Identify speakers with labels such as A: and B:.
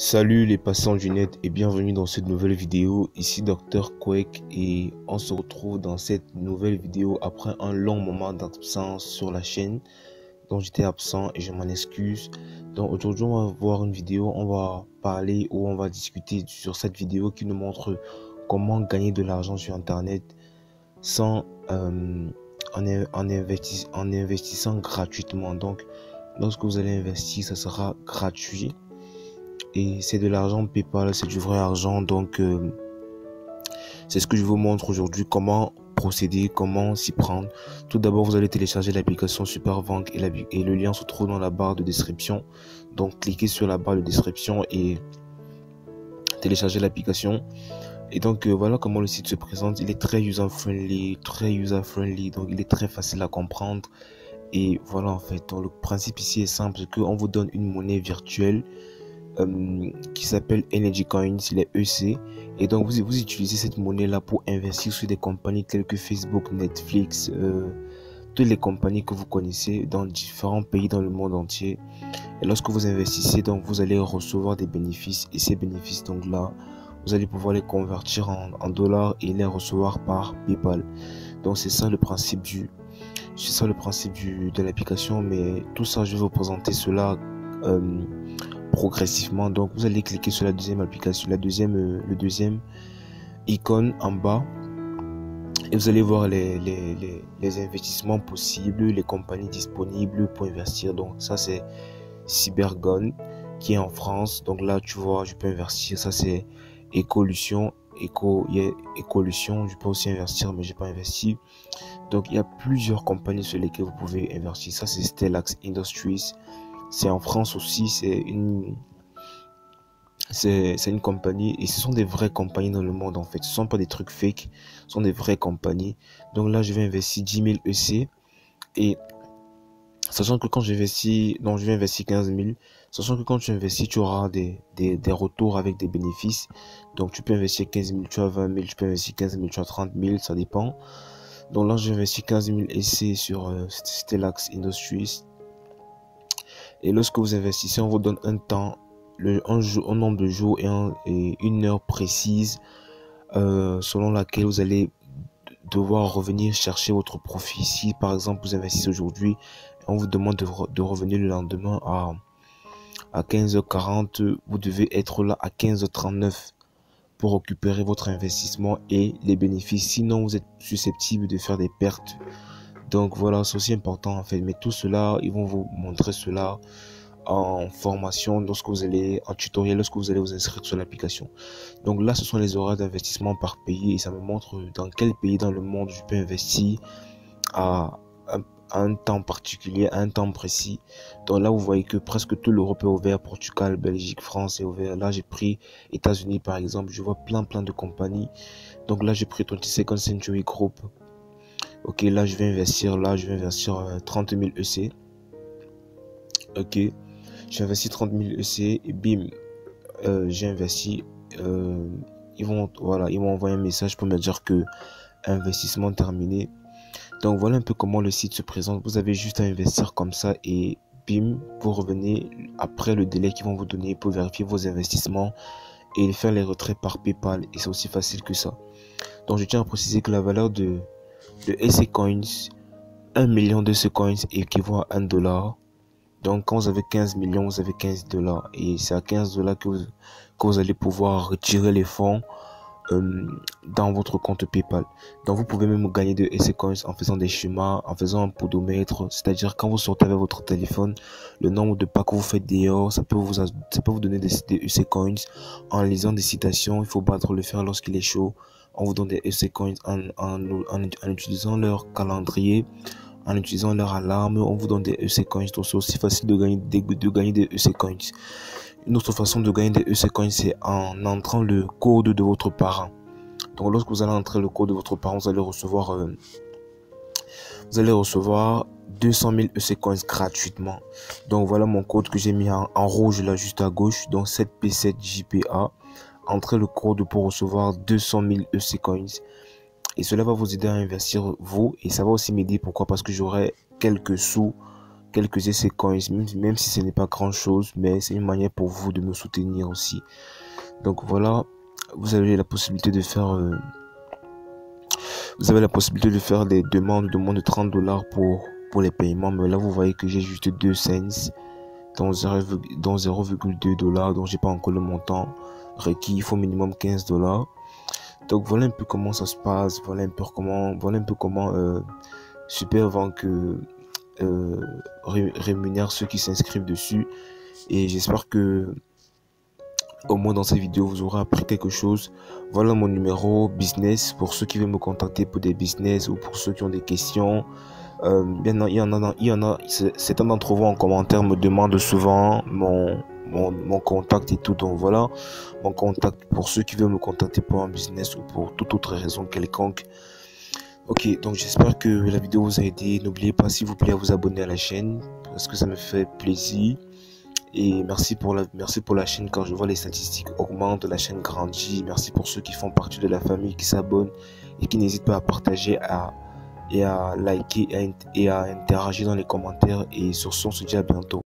A: Salut les passants du net et bienvenue dans cette nouvelle vidéo. Ici Dr Quake et on se retrouve dans cette nouvelle vidéo après un long moment d'absence sur la chaîne. Donc j'étais absent et je m'en excuse. Donc aujourd'hui on va voir une vidéo, on va parler ou on va discuter sur cette vidéo qui nous montre comment gagner de l'argent sur internet sans en investissant gratuitement. Donc lorsque vous allez investir, ça sera gratuit. Et c'est de l'argent PayPal, c'est du vrai argent. Donc c'est ce que je vous montre aujourd'hui, comment procéder, comment s'y prendre. Tout d'abord, vous allez télécharger l'application SuperVank et le lien se trouve dans la barre de description. Donc cliquez sur la barre de description et téléchargez l'application. Et donc voilà comment le site se présente. Il est très user-friendly, donc il est très facile à comprendre. Et voilà en fait, donc, le principe ici est simple, c'est qu'on vous donne une monnaie virtuelle qui s'appelle Energy Coins, il est EC, et donc vous utilisez cette monnaie là pour investir sur des compagnies telles que Facebook, Netflix, toutes les compagnies que vous connaissez dans différents pays dans le monde entier. Et lorsque vous investissez, donc vous allez recevoir des bénéfices, et ces bénéfices donc là vous allez pouvoir les convertir en dollars et les recevoir par PayPal. Donc c'est ça le principe de l'application, mais tout ça je vais vous présenter cela progressivement. Donc vous allez cliquer sur la deuxième application, le deuxième icône en bas, et vous allez voir les investissements possibles, les compagnies disponibles pour investir. Donc ça c'est Cybergon qui est en France. Donc là tu vois, je peux investir. Ça c'est Ecolution, je peux aussi investir, mais j'ai pas investi. Donc il y a plusieurs compagnies sur lesquelles vous pouvez investir. Ça c'est Stellax Industries, c'est en France aussi, c'est une compagnie, et ce sont des vraies compagnies dans le monde en fait. Ce sont pas des trucs fake, ce sont des vraies compagnies. Donc là je vais investir 10 000 EC, et sachant que quand j'investis, donc je vais investir 15 000, sachant que quand tu investis tu auras des retours avec des bénéfices. Donc tu peux investir 15 000, tu as 20 000, tu peux investir 15 000, tu as 30 000, ça dépend. Donc là j'ai investi 15 000 EC sur Stellax Industries. Et lorsque vous investissez, on vous donne un temps, un nombre de jours et une heure précise selon laquelle vous allez devoir revenir chercher votre profit. Si par exemple vous investissez aujourd'hui, on vous demande de revenir le lendemain à 15h40, vous devez être là à 15h39 pour récupérer votre investissement et les bénéfices. Sinon vous êtes susceptible de faire des pertes. Donc voilà, c'est aussi important en fait. Mais tout cela, ils vont vous montrer cela en formation en tutoriel lorsque vous allez vous inscrire sur l'application. Donc là, ce sont les horaires d'investissement par pays, et ça me montre dans quel pays dans le monde je peux investir à un temps particulier, à un temps précis. Donc là, vous voyez que presque tout l'Europe est ouvert, Portugal, Belgique, France est ouvert. Là, j'ai pris États-Unis par exemple, je vois plein de compagnies. Donc là, j'ai pris 22nd Century Group. Ok, là je vais investir 30 000 EC. Ok, j'ai investi 30 000 EC et bim, j'ai investi. Ils vont envoyer un message pour me dire que investissement terminé. Donc voilà un peu comment le site se présente. Vous avez juste à investir comme ça et bim, vous revenez après le délai qu'ils vont vous donner pour vérifier vos investissements et faire les retraits par PayPal, et c'est aussi facile que ça. Donc je tiens à préciser que la valeur de EC Coins, 1 million de ce coins équivaut à 1 dollar. Donc quand vous avez 15 millions, vous avez 15 dollars, et c'est à 15 dollars que vous allez pouvoir retirer les fonds dans votre compte PayPal. Donc vous pouvez même gagner de EC Coins en faisant des schémas, en faisant un podomètre, c'est-à-dire quand vous sortez avec votre téléphone, le nombre de pas que vous faites dehors, ça peut vous donner des EC Coins. En lisant des citations, il faut battre le fer lorsqu'il est chaud. On vous donne des EC Coins en utilisant leur calendrier, en utilisant leur alarme, on vous donne des EC Coins. Donc c'est aussi facile de gagner des EC Coins. Une autre façon de gagner des EC Coins, c'est en entrant le code de votre parent. Donc lorsque vous allez entrer le code de votre parent, vous allez recevoir 200 000 EC Coins gratuitement. Donc voilà mon code que j'ai mis en rouge là juste à gauche. Donc 7P7JPA. Entrez le code pour recevoir 200 000 EC Coins. Et cela va vous aider à investir vous, et ça va aussi m'aider. Pourquoi? Parce que j'aurai quelques sous quelques essais coins, même si ce n'est pas grand chose, mais c'est une manière pour vous de me soutenir aussi. Donc voilà, vous avez la possibilité de faire des demandes de moins de $30 pour les paiements, mais là vous voyez que j'ai juste 2 cents dans 0,2 $, donc j'ai pas encore le montant requis. Il faut minimum $15. Donc voilà un peu comment ça se passe, voilà un peu comment Superbank rémunère ceux qui s'inscrivent dessus. Et j'espère que au moins dans cette vidéo vous aurez appris quelque chose. Voilà mon numéro business pour ceux qui veulent me contacter pour des business ou pour ceux qui ont des questions. Certains d'entre vous en commentaire me demandent souvent mon contact et tout. Donc voilà mon contact pour ceux qui veulent me contacter pour un business ou pour toute autre raison quelconque. Ok, donc j'espère que la vidéo vous a aidé. N'oubliez pas s'il vous plaît à vous abonner à la chaîne parce que ça me fait plaisir. Et merci pour la chaîne. Quand je vois les statistiques augmentent, la chaîne grandit. Merci pour ceux qui font partie de la famille, qui s'abonnent et qui n'hésitent pas à partager et à liker et à interagir dans les commentaires. Et sur ce, on se dit à bientôt.